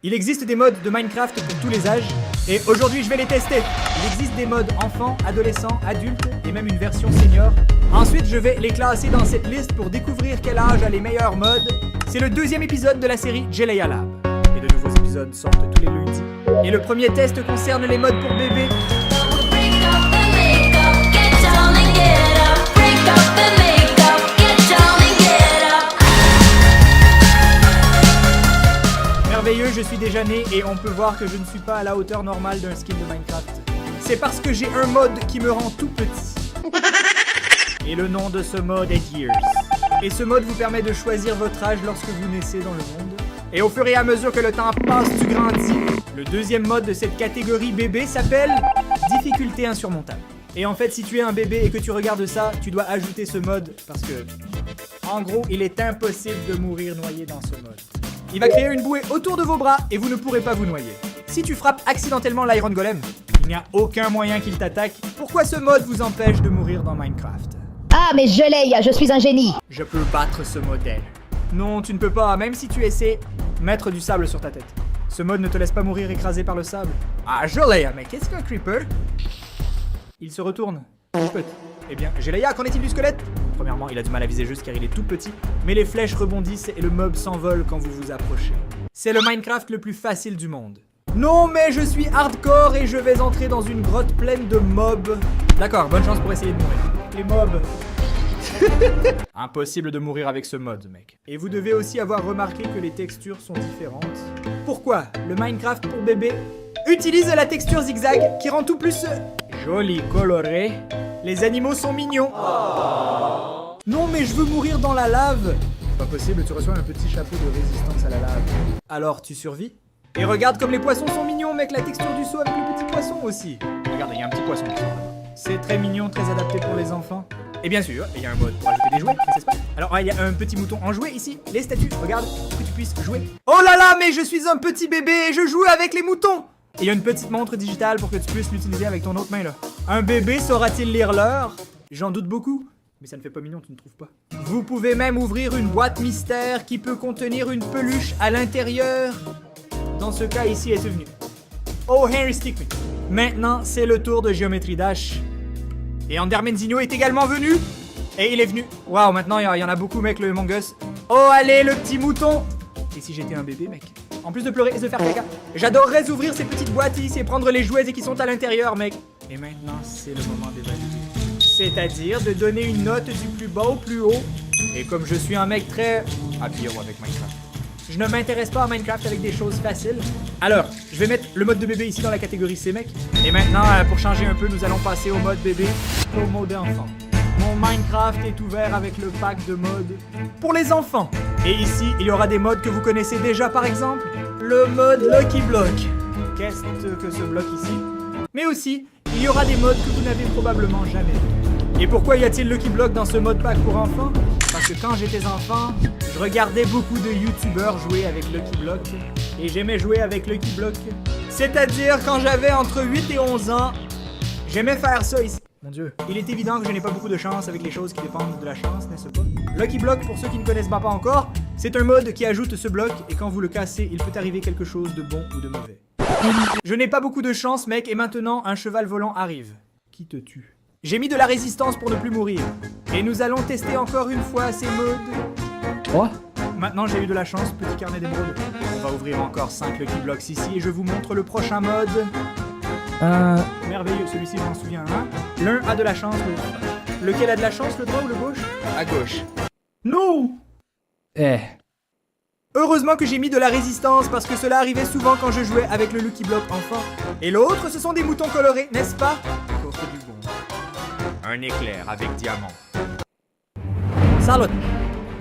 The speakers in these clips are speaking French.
Il existe des modes de Minecraft pour tous les âges, et aujourd'hui je vais les tester. Il existe des modes enfants, adolescents, adultes, et même une version senior. Ensuite je vais les classer dans cette liste pour découvrir quel âge a les meilleurs modes. C'est le deuxième épisode de la série Jelaya Lab. Et de nouveaux épisodes sortent tous les lundis. Et le premier test concerne les modes pour bébés. Merveilleux, je suis déjà né et on peut voir que je ne suis pas à la hauteur normale d'un skin de Minecraft. C'est parce que j'ai un mode qui me rend tout petit. Et le nom de ce mode est Years. Et ce mode vous permet de choisir votre âge lorsque vous naissez dans le monde. Et au fur et à mesure que le temps passe, tu grandis. Le deuxième mode de cette catégorie bébé s'appelle difficulté insurmontable. Et en fait, si tu es un bébé et que tu regardes ça, tu dois ajouter ce mode parce que, en gros, il est impossible de mourir noyé dans ce mode. Il va créer une bouée autour de vos bras et vous ne pourrez pas vous noyer. Si tu frappes accidentellement l'Iron Golem, il n'y a aucun moyen qu'il t'attaque. Pourquoi ce mode vous empêche de mourir dans Minecraft? Ah, mais je suis un génie. Je peux battre ce modèle. Non, tu ne peux pas, même si tu essaies, mettre du sable sur ta tête. Ce mode ne te laisse pas mourir écrasé par le sable. Ah, Jelaya, mais qu'est-ce qu'un creeper? Il se retourne. Eh bien, Jelaya, qu'en est-il du squelette? Premièrement, il a du mal à viser juste car il est tout petit, mais les flèches rebondissent et le mob s'envole quand vous vous approchez. C'est le Minecraft le plus facile du monde. Non, mais je suis hardcore et je vais entrer dans une grotte pleine de mobs. D'accord, bonne chance pour essayer de mourir. Les mobs. Impossible de mourir avec ce mode, mec. Et vous devez aussi avoir remarqué que les textures sont différentes. Pourquoi le Minecraft pour bébé utilise la texture zigzag qui rend tout plus joli, coloré. Les animaux sont mignons. Oh. Non, mais je veux mourir dans la lave. Pas possible, tu reçois un petit chapeau de résistance à la lave. Alors, tu survis? Et regarde comme les poissons sont mignons, mec, la texture du saut avec le petit poisson aussi. Regarde, il y a un petit poisson qui sort. C'est très mignon, très adapté pour les enfants. Et bien sûr, il y a un mode pour ajouter des jouets, n'est-ce pas? Alors, il y a un petit mouton en jouet ici, les statues, regarde, pour que tu puisses jouer. Oh là là, mais je suis un petit bébé et je joue avec les moutons! Et il y a une petite montre digitale pour que tu puisses l'utiliser avec ton autre main là. Un bébé saura-t-il lire l'heure? J'en doute beaucoup. Mais ça ne fait pas mignon, tu ne trouves pas? Vous pouvez même ouvrir une boîte mystère qui peut contenir une peluche à l'intérieur. Dans ce cas ici, est venu. Oh, Henry Stickmin. Maintenant, c'est le tour de Geometry Dash. Et Endermenzino est également venu. Et il est venu. Waouh, maintenant il y en a beaucoup, mec, le Among Us. Oh, allez, le petit mouton. Et si j'étais un bébé, mec? En plus de pleurer et de faire caca. J'adorerais ouvrir ces petites boîtes ici et prendre les jouets qui sont à l'intérieur, mec. Et maintenant, c'est le moment d'évaluer. C'est-à-dire de donner une note du plus bas au plus haut. Et comme je suis un mec très happy avec Minecraft, je ne m'intéresse pas à Minecraft avec des choses faciles. Alors, je vais mettre le mode de bébé ici dans la catégorie C, mec. Et maintenant, pour changer un peu, nous allons passer au mode bébé, au mode enfant. Mon Minecraft est ouvert avec le pack de modes pour les enfants. Et ici, il y aura des modes que vous connaissez déjà, par exemple, le mode Lucky Block. Qu'est-ce que ce bloc ici? Mais aussi, il y aura des modes que vous n'avez probablement jamais vus. Et pourquoi y a-t-il Lucky Block dans ce mode pack pour enfants? Parce que quand j'étais enfant, je regardais beaucoup de youtubeurs jouer avec Lucky Block. Et j'aimais jouer avec Lucky Block. C'est-à-dire quand j'avais entre 8 et 11 ans, j'aimais faire ça ici. Mon Dieu. Il est évident que je n'ai pas beaucoup de chance avec les choses qui dépendent de la chance, n'est-ce pas? Lucky Block, pour ceux qui ne connaissent pas encore, c'est un mode qui ajoute ce bloc et quand vous le cassez, il peut arriver quelque chose de bon ou de mauvais. Je n'ai pas beaucoup de chance, mec, et maintenant, un cheval volant arrive. Qui te tue? J'ai mis de la résistance pour ne plus mourir. Et nous allons tester encore une fois ces modes. 3. Maintenant, j'ai eu de la chance, petit carnet d'émeraude. On va ouvrir encore 5 Lucky Blocks ici et je vous montre le prochain mode. Merveilleux, celui-ci, je m'en souviens, hein? L'un a de la chance, l'autre. Lequel a de la chance, le droit ou le gauche? À gauche. Non! Heureusement que j'ai mis de la résistance parce que cela arrivait souvent quand je jouais avec le Lucky Block enfant. Et l'autre, ce sont des moutons colorés, n'est-ce pas? Courte du bon. Un éclair avec diamant. Salut!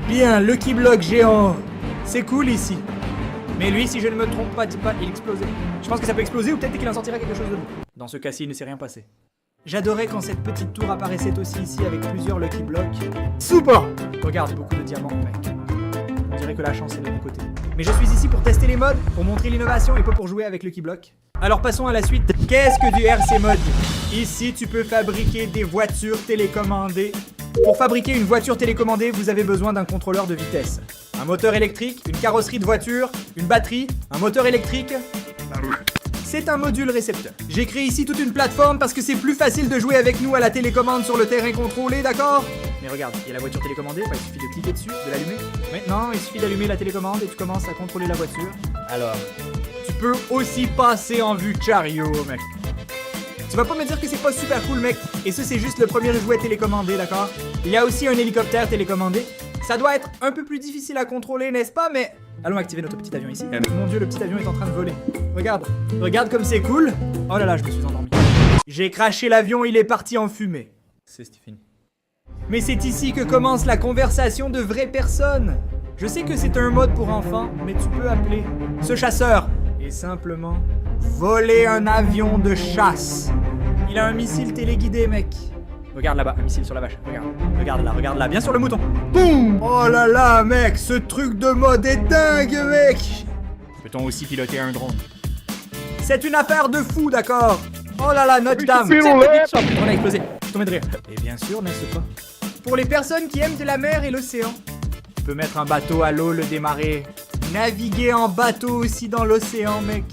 Bien, Lucky Block géant. C'est cool ici. Mais lui, si je ne me trompe pas, il explosait. Je pense que ça peut exploser ou peut-être qu'il en sortira quelque chose de bon. Dans ce cas-ci, il ne s'est rien passé. J'adorais quand cette petite tour apparaissait aussi ici avec plusieurs Lucky Blocks. Super! Regarde, beaucoup de diamants, mec. On dirait que la chance est de mon côté. Mais je suis ici pour tester les modes, pour montrer l'innovation et pas pour jouer avec Lucky Block. Alors passons à la suite. Qu'est-ce que du RC Mode? Ici, tu peux fabriquer des voitures télécommandées Pour fabriquer une voiture télécommandée, vous avez besoin d'un contrôleur de vitesse. Un moteur électrique, une carrosserie de voiture, une batterie, un moteur électrique. C'est un module récepteur. J'ai créé ici toute une plateforme parce que c'est plus facile de jouer avec nous à la télécommande sur le terrain contrôlé, d'accord? Mais regarde, il y a la voiture télécommandée, il suffit de cliquer dessus, de l'allumer. Maintenant, il suffit d'allumer la télécommande et tu commences à contrôler la voiture. Alors, tu peux aussi passer en vue de chariot, mec. Tu vas pas me dire que c'est pas super cool, mec. Et ça, c'est juste le premier jouet télécommandé, d'accord? Il y a aussi un hélicoptère télécommandé. Ça doit être un peu plus difficile à contrôler, n'est-ce pas? Mais allons activer notre petit avion ici. Mon Dieu, le petit avion est en train de voler. Regarde, regarde comme c'est cool. Oh là là, je me suis endormi. J'ai craché l'avion, il est parti en fumée. C'est fini. Mais c'est ici que commence la conversation de vraies personnes. Je sais que c'est un mode pour enfants, mais tu peux appeler ce chasseur et simplement voler un avion de chasse. Il a un missile téléguidé, mec. Regarde là-bas, un missile sur la vache. Regarde là, bien sur le mouton. Boum! Oh là là, mec, ce truc de mode est dingue, mec. Peut-on aussi piloter un drone? C'est une affaire de fou, d'accord? Oh là là, notre dame. On a explosé. Je suis tombé de rire. Et bien sûr, n'est-ce pas? Pour les personnes qui aiment de la mer et l'océan, tu peux mettre un bateau à l'eau, le démarrer, naviguer en bateau aussi dans l'océan, mec.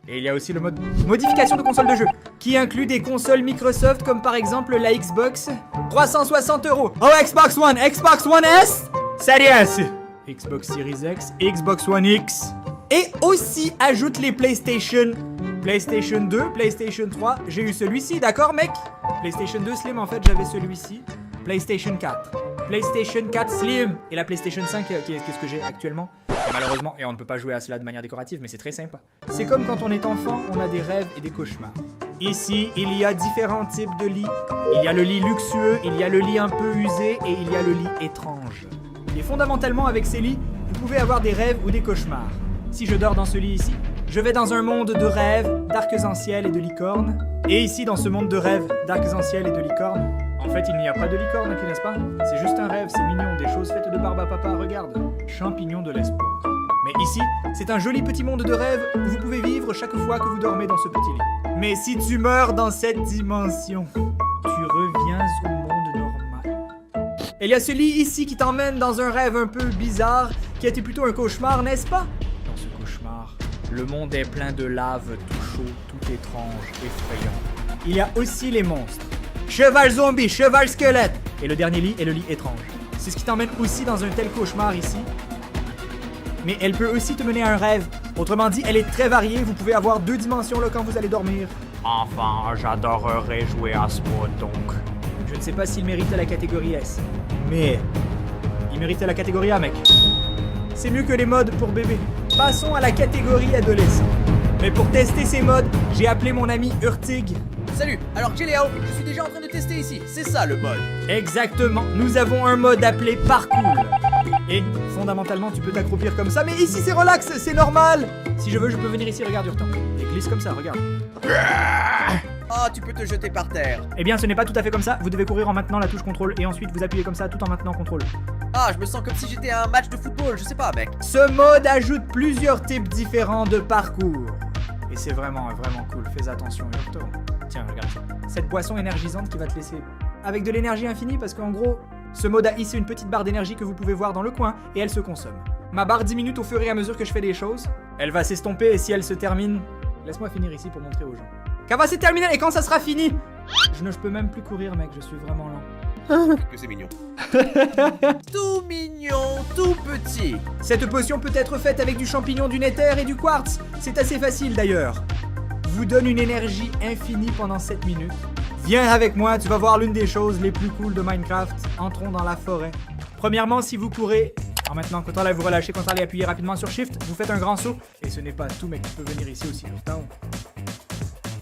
Et il y a aussi le mode modification de console de jeu, qui inclut des consoles Microsoft comme par exemple la Xbox. 360 €. Oh, Xbox One, Xbox One S, Series S, Xbox Series X, Xbox One X. Et aussi ajoute les PlayStation 2, PlayStation 3. J'ai eu celui-ci, d'accord, mec? PlayStation 2 Slim, en fait, j'avais celui-ci. PlayStation 4. PlayStation 4 Slim. Et la PlayStation 5, qu'est-ce que j'ai actuellement? Et malheureusement, et on ne peut pas jouer à cela de manière décorative, mais c'est très sympa. C'est comme quand on est enfant, on a des rêves et des cauchemars. Ici, il y a différents types de lits. Il y a le lit luxueux, il y a le lit un peu usé et il y a le lit étrange. Et fondamentalement, avec ces lits, vous pouvez avoir des rêves ou des cauchemars. Si je dors dans ce lit ici, je vais dans un monde de rêves, d'arcs-en-ciel et de licornes. Et ici, dans ce monde de rêves, d'arcs-en-ciel et de licornes, en fait, il n'y a pas de licorne, n'est-ce pas? C'est juste un rêve, c'est mignon, des choses faites de barbe à papa, regarde. Champignons de l'espoir. Mais ici, c'est un joli petit monde de rêve où vous pouvez vivre chaque fois que vous dormez dans ce petit lit. Mais si tu meurs dans cette dimension, tu reviens au monde normal. Et il y a ce lit ici qui t'emmène dans un rêve un peu bizarre, qui a été plutôt un cauchemar, n'est-ce pas? Dans ce cauchemar, le monde est plein de lave, tout chaud, tout étrange, effrayant. Il y a aussi les monstres. Cheval zombie, cheval squelette. Et le dernier lit est le lit étrange. C'est ce qui t'emmène aussi dans un tel cauchemar ici. Mais elle peut aussi te mener à un rêve. Autrement dit, elle est très variée. Vous pouvez avoir 2 dimensions là quand vous allez dormir. Enfin, j'adorerais jouer à ce mode donc. Je ne sais pas s'il mérite la catégorie S. Mais il mérite la catégorie A, mec. C'est mieux que les modes pour bébé. Passons à la catégorie adolescent. Mais pour tester ces modes, j'ai appelé mon ami Urtig. Salut, alors Léo, je suis déjà en train de tester ici, c'est ça le mode. Exactement, nous avons un mode appelé parcours. Et fondamentalement, tu peux t'accroupir comme ça, mais ici c'est relax, c'est normal. Si je veux, je peux venir ici, regarde Urtan. Et glisse comme ça, regarde. Oh, tu peux te jeter par terre. Eh bien, ce n'est pas tout à fait comme ça, vous devez courir en maintenant la touche contrôle et ensuite vous appuyez comme ça tout en maintenant contrôle. Ah, je me sens comme si j'étais à un match de football, je sais pas mec. Ce mode ajoute plusieurs types différents de parcours. Et c'est vraiment cool, fais attention Urtan. Tiens, regarde ça. Cette boisson énergisante qui va te laisser avec de l'énergie infinie parce qu'en gros, ce mode a ici une petite barre d'énergie que vous pouvez voir dans le coin et elle se consomme. Ma barre diminue au fur et à mesure que je fais des choses. Elle va s'estomper et si elle se termine... Laisse-moi finir ici pour montrer aux gens. Quand va se terminer et quand ça sera fini? Je peux même plus courir mec, je suis vraiment lent. Que c'est mignon. Tout mignon, tout petit. Cette potion peut être faite avec du champignon, du nether et du quartz. C'est assez facile d'ailleurs. Vous donne une énergie infinie pendant 7 minutes. Viens avec moi, tu vas voir l'une des choses les plus cool de Minecraft. Entrons dans la forêt. Premièrement, si vous courez... Alors maintenant, quand vous relâchez, quand allez appuyer rapidement sur Shift, vous faites un grand saut. Et ce n'est pas tout, mec, tu peux venir ici aussi, Urtan.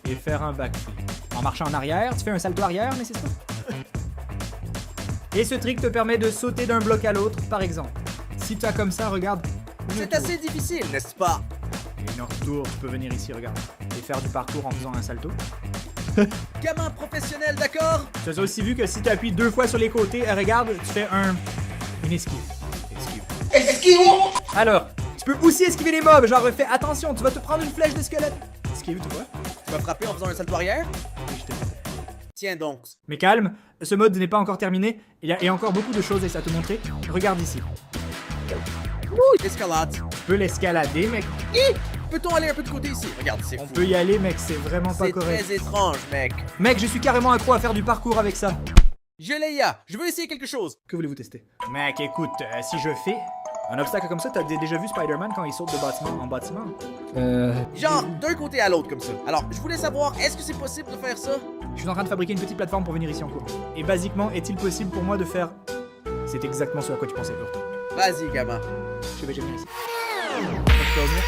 Et faire un backflip. En marchant en arrière, tu fais un salto arrière, mais c'est ça. Et ce trick te permet de sauter d'un bloc à l'autre, par exemple. Si tu as comme ça, regarde. C'est assez difficile, n'est-ce pas? Et une retour, tu peux venir ici, regarde. Et faire du parcours en faisant un salto. Gamin professionnel, d'accord? Tu as aussi vu que si tu appuies 2 fois sur les côtés, regarde, tu fais une esquive. Esquive. Alors, tu peux aussi esquiver les mobs, genre fais attention, tu vas te prendre une flèche de squelette. Esquive, tu vois? Tu m'as frappé en faisant un salto arrière? Oui, je t'ai fait. Tiens donc. Mais calme, ce mode n'est pas encore terminé, il y a encore beaucoup de choses à te montrer. Regarde ici. Ouh, escalade. Tu peux l'escalader, mec. Hi! Peut-on aller un peu de côté ici? Regarde, c'est On fou. peut y aller, mec, c'est vraiment pas C'est correct. très étrange, mec. Mec, je suis carrément accro à faire du parcours avec ça. Leia, je veux essayer quelque chose. Que voulez-vous tester? Mec, écoute, si je fais un obstacle comme ça, t'as déjà vu Spider-Man quand il saute de bâtiment en bâtiment? Genre, d'un côté à l'autre comme ça. Alors, je voulais savoir, est-ce que c'est possible de faire ça? Je suis en train de fabriquer une petite plateforme pour venir ici en cours. Et basiquement, est-il possible pour moi de faire... C'est exactement ce à quoi tu pensais, Hurt. Vas-y, gamin. Je vais venir ici.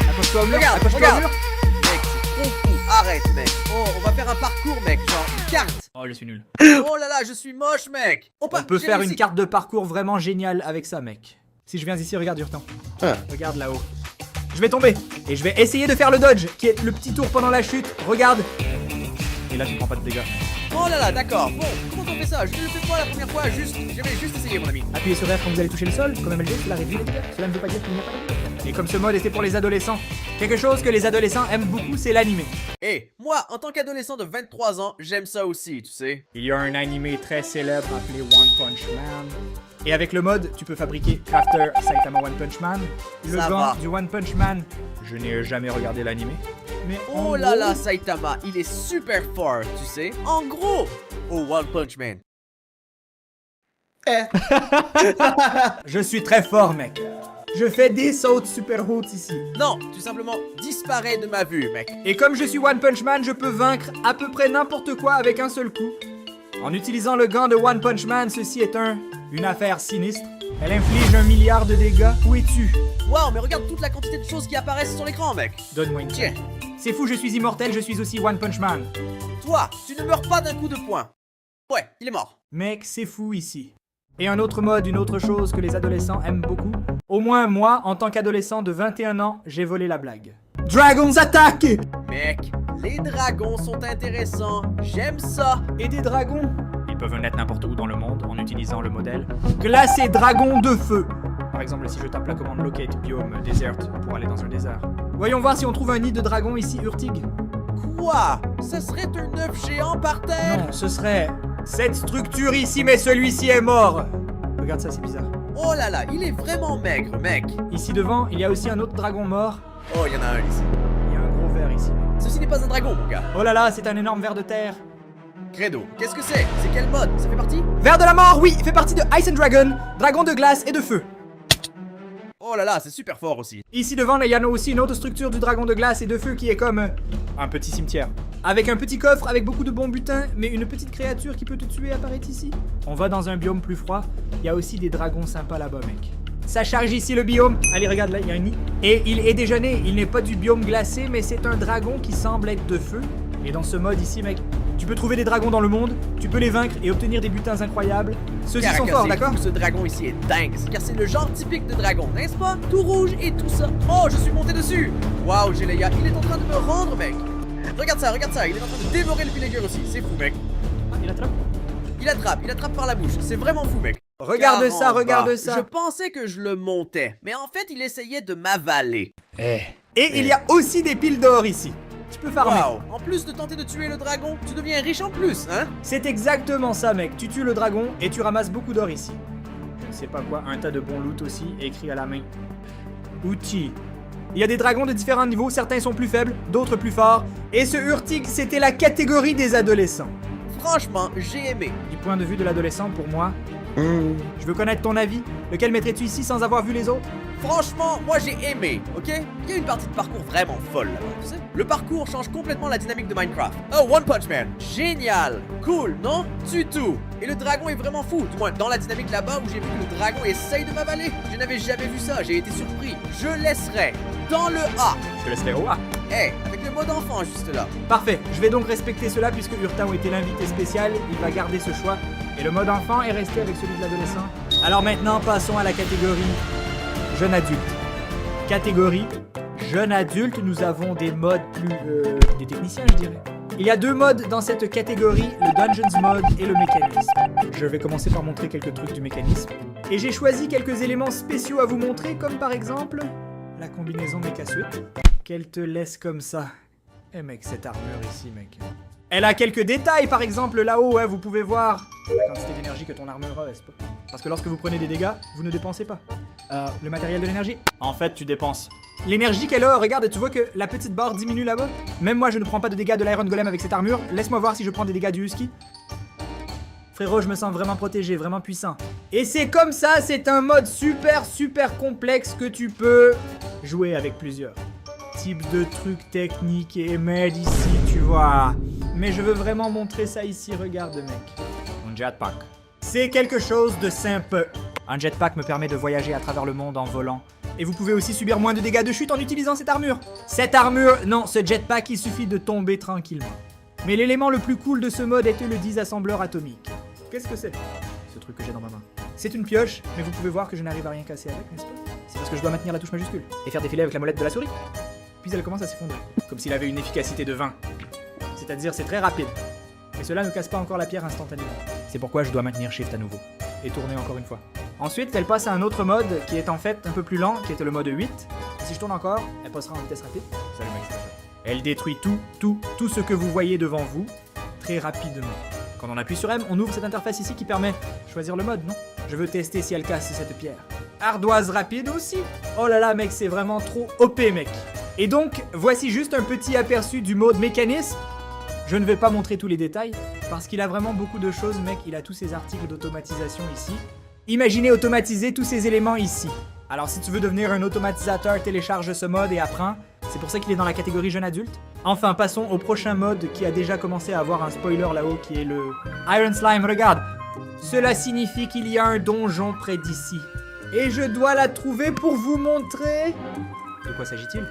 Accroche-toi au mur, Regarde, accroche-toi au regarde. mur. Mec, c'est trop fou. Arrête, mec. Oh, on va faire un parcours, mec. Genre, une carte. Oh, je suis nul. Oh là là, je suis moche, mec. On peut faire une carte de parcours vraiment géniale avec ça, mec. Si je viens ici, regarde Hurtan. Regarde là-haut. Je vais tomber. Et je vais essayer de faire le dodge, qui est le petit tour pendant la chute. Regarde. Et là, tu prends pas de dégâts. Oh là là, d'accord. Bon, comment on fait ça? Je ne le fais pas la première fois, je vais juste essayer, mon ami. Appuyez sur R quand vous allez toucher le sol. Comme MLG, cela réduit les dégâts. Cela ne veut pas dire qu'il n'y a pas de dégâts. Et comme ce mode était pour les adolescents, quelque chose que les adolescents aiment beaucoup, c'est l'animé. Et moi, en tant qu'adolescent de 23 ans, j'aime ça aussi, tu sais. Il y a un animé très célèbre appelé One Punch Man. Et avec le mode, tu peux fabriquer Crafter Saitama One Punch Man. Le Ça gant va. du One Punch Man. Je n'ai jamais regardé l'animé. Mais en Oh là gros, là, Saitama, il est super fort, tu sais. En gros, oh One Punch Man. je suis très fort, mec. Je fais des sautes super hautes ici. Non, tout simplement disparaît de ma vue, mec. Et comme je suis One Punch Man, je peux vaincre à peu près n'importe quoi avec un seul coup. En utilisant le gant de One Punch Man, ceci est une affaire sinistre. Elle inflige 1 milliard de dégâts. Où es-tu? Wow, mais regarde toute la quantité de choses qui apparaissent sur l'écran, mec. Donne-moi une Tiens, C'est fou, je suis immortel, je suis aussi One Punch Man. toi, tu ne meurs pas d'un coup de poing. Ouais, il est mort. Mec, c'est fou ici. Et un autre mode, une autre chose que les adolescents aiment beaucoup. Au moins moi, en tant qu'adolescent de 21 ans, j'ai volé la blague. Dragons attaque! Mec, les dragons sont intéressants. J'aime ça. Et des dragons? Ils peuvent naître n'importe où dans le monde en utilisant le modèle Glacé Dragon de Feu. Par exemple, si je tape la commande Locate Biome Desert pour aller dans un désert. Voyons voir si on trouve un nid de dragon ici, Urtig. Quoi? Ça serait un œuf géant par terre? Non, ce serait cette structure ici, mais celui-ci est mort. Regarde ça, c'est bizarre. Oh là là, il est vraiment maigre, mec. Ici devant, il y a aussi un autre dragon mort. Oh, il y en a un ici. Il y a un gros ver ici. Ceci n'est pas un dragon, mon gars. Oh là là, c'est un énorme ver de terre. Credo, qu'est-ce que c'est? C'est quel mode? Ça fait partie? Ver de la mort, oui, il fait partie de Ice and Dragon, dragon de glace et de feu. Oh là là, c'est super fort aussi. Ici devant, il y en a aussi une autre structure du dragon de glace et de feu qui est comme un petit cimetière. Avec un petit coffre avec beaucoup de bons butins, mais une petite créature qui peut te tuer apparaît ici. On va dans un biome plus froid, il y a aussi des dragons sympas là-bas, mec. Ça charge ici le biome. Allez, regarde là, il y a un nid. Et il est déjà né, il n'est pas du biome glacé, mais c'est un dragon qui semble être de feu. Et dans ce mode ici, mec, tu peux trouver des dragons dans le monde, tu peux les vaincre et obtenir des butins incroyables. Ceux-ci sont forts, d'accord? Ce dragon ici est dingue, car c'est le genre typique de dragon, n'est-ce pas? Tout rouge et tout ça. Oh, je suis monté dessus. Waouh, Leia, il est en train de me rendre, mec. Regarde ça, il est en train de dévorer le villager aussi. C'est fou, mec. Ah, il attrape? Il attrape par la bouche. C'est vraiment fou, mec. Regarde ça, Caramba. regarde ça. Je pensais que je le montais, mais en fait, il essayait de m'avaler. Et il y a aussi des piles d'or ici. Tu peux farmer. Waouh. En plus de tenter de tuer le dragon, tu deviens riche en plus, hein? C'est exactement ça, mec. Tu tues le dragon et tu ramasses beaucoup d'or ici. Je ne sais pas quoi, un tas de bons loot aussi, écrit à la main. Outils. Il y a des dragons de différents niveaux, certains sont plus faibles, d'autres plus forts. Et ce Urtig, c'était la catégorie des adolescents. Franchement, j'ai aimé. Du point de vue de l'adolescent, pour moi, je veux connaître ton avis. Lequel mettrais-tu ici sans avoir vu les autres? Franchement, moi j'ai aimé, ok? Il y a une partie de parcours vraiment folle là-bas, tu sais? Le parcours change complètement la dynamique de Minecraft. Oh, One Punch Man! Génial! Cool, non? Du tout! Et le dragon est vraiment fou, du moins dans la dynamique là-bas où j'ai vu que le dragon essaye de m'avaler. Je n'avais jamais vu ça, j'ai été surpris. Je laisserai dans le A. Je te laisserai au A. Avec le mode enfant juste là. Parfait, je vais donc respecter cela puisque Urtao était l'invité spécial, il va garder ce choix. Et le mode enfant est resté avec celui de l'adolescent. Alors maintenant, passons à la catégorie jeune adulte. Catégorie jeune adulte, nous avons des modes plus... des techniciens, je dirais. Il y a deux modes dans cette catégorie, le Dungeons mode et le mécanisme. Je vais commencer par montrer quelques trucs du mécanisme. Et j'ai choisi quelques éléments spéciaux à vous montrer, comme par exemple la combinaison Mecha Suite, qu'elle te laisse comme ça. Eh mec, cette armure ici, mec. Elle a quelques détails, par exemple là-haut, vous pouvez voir la quantité d'énergie que ton armure a, n'est-ce pas? Parce que lorsque vous prenez des dégâts, vous ne dépensez pas. Le matériel de l'énergie? En fait, tu dépenses. L'énergie qu'elle a, regarde, tu vois que la petite barre diminue là-bas? Même moi, je ne prends pas de dégâts de l'Iron Golem avec cette armure. Laisse-moi voir si je prends des dégâts du Husky. Frérot, je me sens vraiment protégé, vraiment puissant. Et c'est comme ça, c'est un mode super complexe que tu peux jouer avec plusieurs types de trucs techniques et made ici, tu vois. Mais je veux vraiment montrer ça ici, regarde mec. Mon jetpack. C'est quelque chose de simple. Un jetpack me permet de voyager à travers le monde en volant. Et vous pouvez aussi subir moins de dégâts de chute en utilisant cette armure. Cette armure, non, ce jetpack, il suffit de tomber tranquillement. Mais l'élément le plus cool de ce mode était le disassembleur atomique. Qu'est-ce que c'est? Ce truc que j'ai dans ma main. C'est une pioche, mais vous pouvez voir que je n'arrive à rien casser avec, n'est-ce pas? C'est parce que je dois maintenir la touche majuscule et faire défiler avec la molette de la souris. Puis elle commence à s'effondrer, comme s'il avait une efficacité de 20. C'est-à-dire c'est très rapide. Mais cela ne casse pas encore la pierre instantanément. C'est pourquoi je dois maintenir Shift à nouveau. Et tourner encore une fois. Ensuite, elle passe à un autre mode qui est en fait un peu plus lent, qui était le mode 8. Et si je tourne encore, elle passera en vitesse rapide. Salut mec, elle détruit tout ce que vous voyez devant vous, très rapidement. Quand on appuie sur M, on ouvre cette interface ici qui permet de choisir le mode, non? Je veux tester si elle casse cette pierre. Ardoise rapide aussi. Oh là là mec, c'est vraiment trop OP mec. Et donc, voici juste un petit aperçu du mode mécanisme. Je ne vais pas montrer tous les détails, parce qu'il a vraiment beaucoup de choses, mec. Il a tous ces articles d'automatisation ici. Imaginez automatiser tous ces éléments ici. Alors si tu veux devenir un automatisateur, télécharge ce mode et apprends. C'est pour ça qu'il est dans la catégorie jeune adulte. Enfin, passons au prochain mode qui a déjà commencé à avoir un spoiler là-haut, qui est le Iron Slime. Regarde, cela signifie qu'il y a un donjon près d'ici. Et je dois la trouver pour vous montrer. De quoi s'agit-il?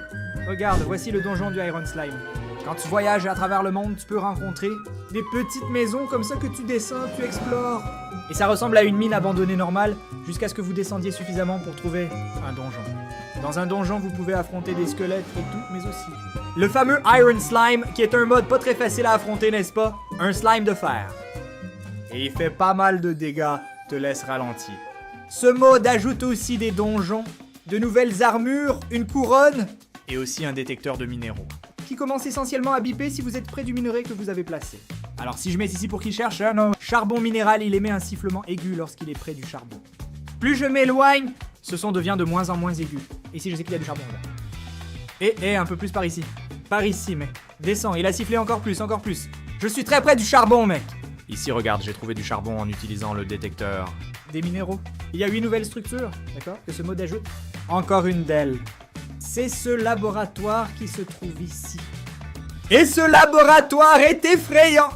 Regarde, voici le donjon du Iron Slime. Quand tu voyages à travers le monde, tu peux rencontrer des petites maisons comme ça que tu descends, tu explores. Et ça ressemble à une mine abandonnée normale, jusqu'à ce que vous descendiez suffisamment pour trouver un donjon. Dans un donjon, vous pouvez affronter des squelettes et tout, mais aussi le fameux Iron Slime, qui est un mode pas très facile à affronter, n'est-ce pas? Un slime de fer. Et il fait pas mal de dégâts, te laisse ralentir. Ce mode ajoute aussi des donjons, de nouvelles armures, une couronne, et aussi un détecteur de minéraux, qui commence essentiellement à biper si vous êtes près du minerai que vous avez placé. Alors si je mets ici pour qu'il cherche, non. Charbon minéral, il émet un sifflement aigu lorsqu'il est près du charbon. Plus je m'éloigne, ce son devient de moins en moins aigu. Ici, je sais qu'il y a du charbon là. Et un peu plus par ici. Par ici, mec. Descends, il a sifflé encore plus, encore plus. Je suis très près du charbon, mec. Ici, regarde, j'ai trouvé du charbon en utilisant le détecteur des minéraux. Il y a 8 nouvelles structures, d'accord, que ce mode ajoute. Encore une d'elles. C'est ce laboratoire qui se trouve ici. Et ce laboratoire est effrayant!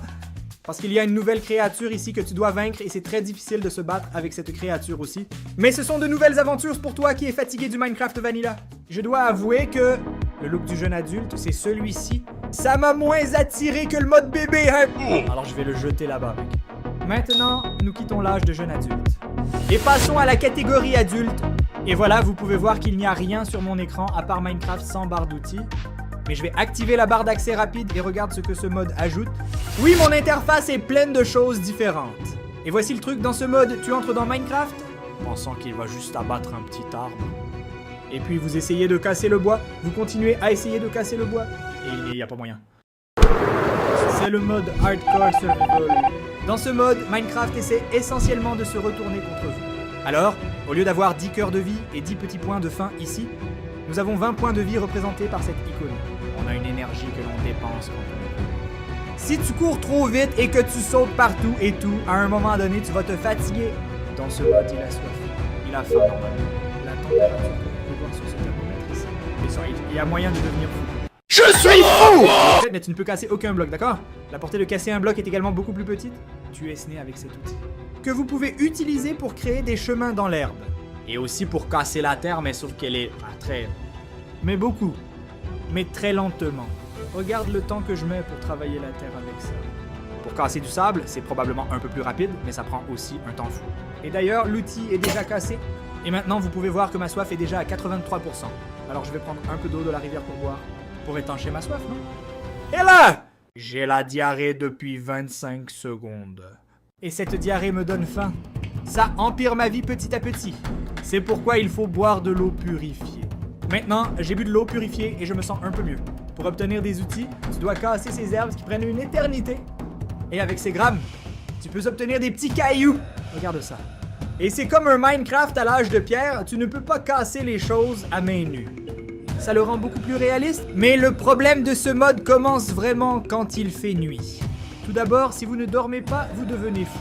Parce qu'il y a une nouvelle créature ici que tu dois vaincre et c'est très difficile de se battre avec cette créature aussi. Mais ce sont de nouvelles aventures pour toi qui es fatigué du Minecraft Vanilla. Je dois avouer que le look du jeune adulte, c'est celui-ci. Ça m'a moins attiré que le mode bébé, hein? Alors je vais le jeter là-bas, mec. Maintenant, nous quittons l'âge de jeune adulte. Et passons à la catégorie adulte. Et voilà, vous pouvez voir qu'il n'y a rien sur mon écran à part Minecraft sans barre d'outils. Mais je vais activer la barre d'accès rapide et regarde ce que ce mode ajoute. Oui, mon interface est pleine de choses différentes. Et voici le truc, dans ce mode, tu entres dans Minecraft, pensant qu'il va juste abattre un petit arbre. Et puis vous essayez de casser le bois, vous continuez à essayer de casser le bois, et il n'y a pas moyen. C'est le mode Hardcore Survival. Dans ce mode, Minecraft essaie essentiellement de se retourner contre vous. Alors, au lieu d'avoir 10 cœurs de vie et 10 petits points de faim ici, nous avons 20 points de vie représentés par cette icône. On a une énergie que l'on dépense quand on est. Si tu cours trop vite et que tu sautes partout et tout, à un moment donné, tu vas te fatiguer. Dans ce mode, il a soif. Il a faim normalement. La température que vous pouvez voir sur ce thermomètre ici. Mais ça, il y a moyen de devenir fou. Je suis fou! Mais tu ne peux casser aucun bloc, d'accord? La portée de casser un bloc est également beaucoup plus petite. Tu es né avec cet outil. Que vous pouvez utiliser pour créer des chemins dans l'herbe. Et aussi pour casser la terre, mais sauf qu'elle est très... Mais beaucoup. Mais très lentement. Regarde le temps que je mets pour travailler la terre avec ça. Pour casser du sable, c'est probablement un peu plus rapide, mais ça prend aussi un temps fou. Et d'ailleurs, l'outil est déjà cassé. Et maintenant, vous pouvez voir que ma soif est déjà à 83%. Alors je vais prendre un peu d'eau de la rivière pour boire. Pour étancher ma soif, non? Et là! J'ai la diarrhée depuis 25 secondes. Et cette diarrhée me donne faim. Ça empire ma vie petit à petit. C'est pourquoi il faut boire de l'eau purifiée. Maintenant, j'ai bu de l'eau purifiée et je me sens un peu mieux. Pour obtenir des outils, tu dois casser ces herbes qui prennent une éternité. Et avec ces grammes, tu peux obtenir des petits cailloux. Regarde ça. Et c'est comme un Minecraft à l'âge de pierre, tu ne peux pas casser les choses à main nue. Ça le rend beaucoup plus réaliste, mais le problème de ce mode commence vraiment quand il fait nuit. Tout d'abord, si vous ne dormez pas, vous devenez fou.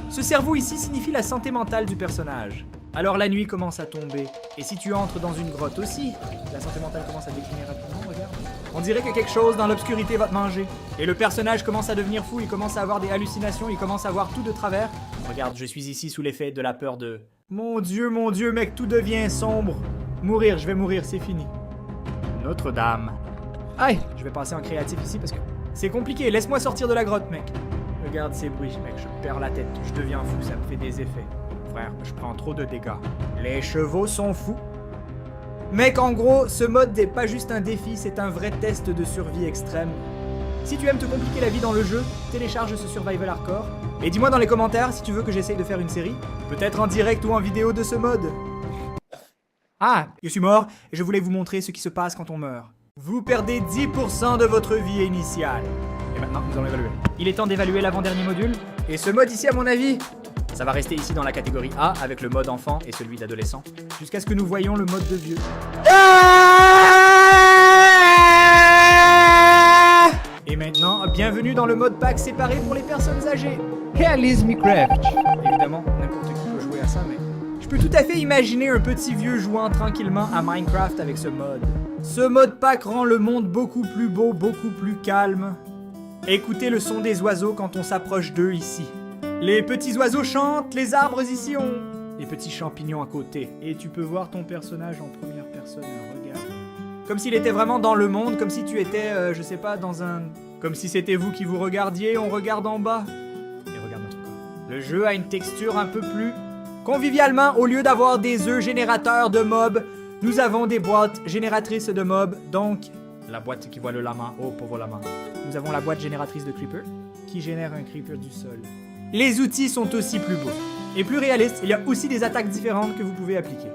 Ce cerveau ici signifie la santé mentale du personnage. Alors la nuit commence à tomber, et si tu entres dans une grotte aussi, la santé mentale commence à décliner rapidement, regarde. On dirait que quelque chose dans l'obscurité va te manger. Et le personnage commence à devenir fou, il commence à avoir des hallucinations, il commence à voir tout de travers. Regarde, je suis ici sous l'effet de la peur de... Mon Dieu, mec, tout devient sombre. Mourir, je vais mourir, c'est fini. Notre-Dame. Aïe, je vais passer en créatif ici parce que... C'est compliqué, laisse-moi sortir de la grotte, mec. Regarde ces bruits, mec, je perds la tête, je deviens fou, ça me fait des effets. Frère, je prends trop de dégâts. Les chevaux sont fous. Mec, en gros, ce mode n'est pas juste un défi, c'est un vrai test de survie extrême. Si tu aimes te compliquer la vie dans le jeu, télécharge ce Survival Hardcore. Et dis-moi dans les commentaires si tu veux que j'essaye de faire une série, peut-être en direct ou en vidéo de ce mode. Ah, je suis mort et je voulais vous montrer ce qui se passe quand on meurt. Vous perdez 10% de votre vie initiale. Et maintenant, nous allons évaluer. Il est temps d'évaluer l'avant-dernier module. Et ce mode ici, à mon avis, ça va rester ici dans la catégorie A avec le mode enfant et celui d'adolescent. Jusqu'à ce que nous voyions le mode de vieux. Et maintenant, bienvenue dans le mode pack séparé pour les personnes âgées. Realism Craft. Évidemment, n'importe qui peut jouer à ça, mais... Je peux tout à fait imaginer un petit vieux jouant tranquillement à Minecraft avec ce mode. Ce mode pack rend le monde beaucoup plus beau, beaucoup plus calme. Écoutez le son des oiseaux quand on s'approche d'eux ici. Les petits oiseaux chantent, les arbres ici ont les petits champignons à côté. Et tu peux voir ton personnage en première personne, regarde. Comme s'il était vraiment dans le monde, comme si tu étais, je sais pas, dans un... Comme si c'était vous qui vous regardiez, on regarde en bas. Et regarde notre corps. Le jeu a une texture un peu plus... Convivialement, au lieu d'avoir des œufs générateurs de mobs, nous avons des boîtes génératrices de mobs, donc la boîte qui voit le lama, oh pauvre lama. Nous avons la boîte génératrice de creeper, qui génère un creeper du sol. Les outils sont aussi plus beaux. Et plus réalistes, il y a aussi des attaques différentes que vous pouvez appliquer.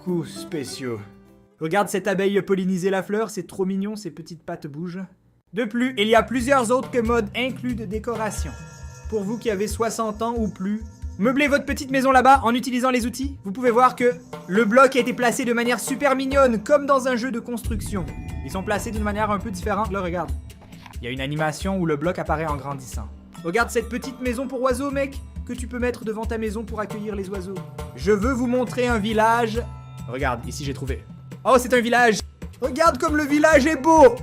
Coups spéciaux. Regarde cette abeille polliniser la fleur, c'est trop mignon, ses petites pattes bougent. De plus, il y a plusieurs autres modes inclus de décoration. Pour vous qui avez 60 ans ou plus, meublez votre petite maison là-bas en utilisant les outils. Vous pouvez voir que le bloc a été placé de manière super mignonne, comme dans un jeu de construction. Ils sont placés d'une manière un peu différente, là, regarde. Il y a une animation où le bloc apparaît en grandissant. Regarde cette petite maison pour oiseaux, mec, que tu peux mettre devant ta maison pour accueillir les oiseaux. Je veux vous montrer un village. Regarde, ici j'ai trouvé. Oh, c'est un village. Regarde comme le village est beau.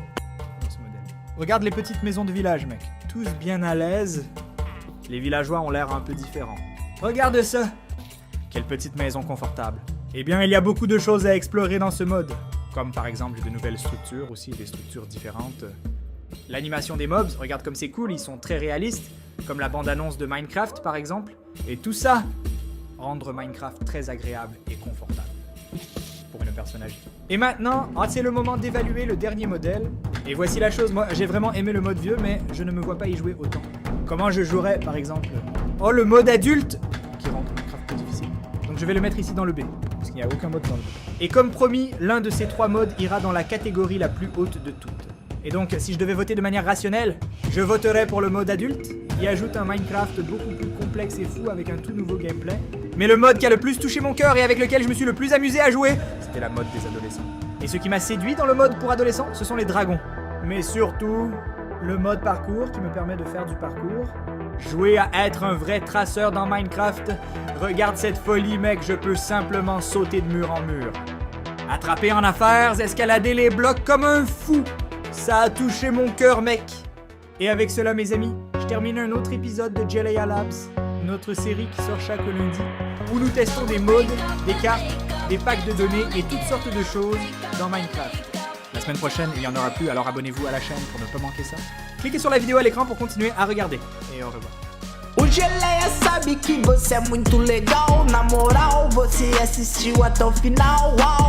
Regarde les petites maisons de village, mec. Tous bien à l'aise. Les villageois ont l'air un peu différents. Regarde ça. Quelle petite maison confortable. Eh bien, il y a beaucoup de choses à explorer dans ce mode. Comme par exemple de nouvelles structures, aussi des structures différentes. L'animation des mobs, regarde comme c'est cool, ils sont très réalistes. Comme la bande-annonce de Minecraft, par exemple. Et tout ça, rendre Minecraft très agréable et confortable. Pour une personnage. Et maintenant, c'est le moment d'évaluer le dernier modèle. Et voici la chose, moi j'ai vraiment aimé le mode vieux, mais je ne me vois pas y jouer autant. Comment je jouerais, par exemple... Oh, le mode adulte, qui rend Minecraft plus difficile. Donc je vais le mettre ici dans le B, parce qu'il n'y a aucun mode dans le B. Et comme promis, l'un de ces trois modes ira dans la catégorie la plus haute de toutes. Et donc, si je devais voter de manière rationnelle, je voterais pour le mode adulte, qui ajoute un Minecraft beaucoup plus complexe et fou avec un tout nouveau gameplay. Mais le mode qui a le plus touché mon cœur et avec lequel je me suis le plus amusé à jouer, c'était la mode des adolescents. Et ce qui m'a séduit dans le mode pour adolescents, ce sont les dragons. Mais surtout, le mode parcours qui me permet de faire du parcours. Jouer à être un vrai traceur dans Minecraft. Regarde cette folie, mec, je peux simplement sauter de mur en mur. Attraper en affaires, escalader les blocs comme un fou. Ça a touché mon cœur, mec. Et avec cela, mes amis, je termine un autre épisode de Jelaya Labs, notre série qui sort chaque lundi, où nous testons des modes, des cartes, des packs de données et toutes sortes de choses dans Minecraft. La semaine prochaine, il n'y en aura plus, alors abonnez-vous à la chaîne pour ne pas manquer ça. Cliquez sur la vidéo à l'écran pour continuer à regarder. Et au revoir. O Geleia sabe que você é muito legal. Na moral, você assistiu até o final. Uau.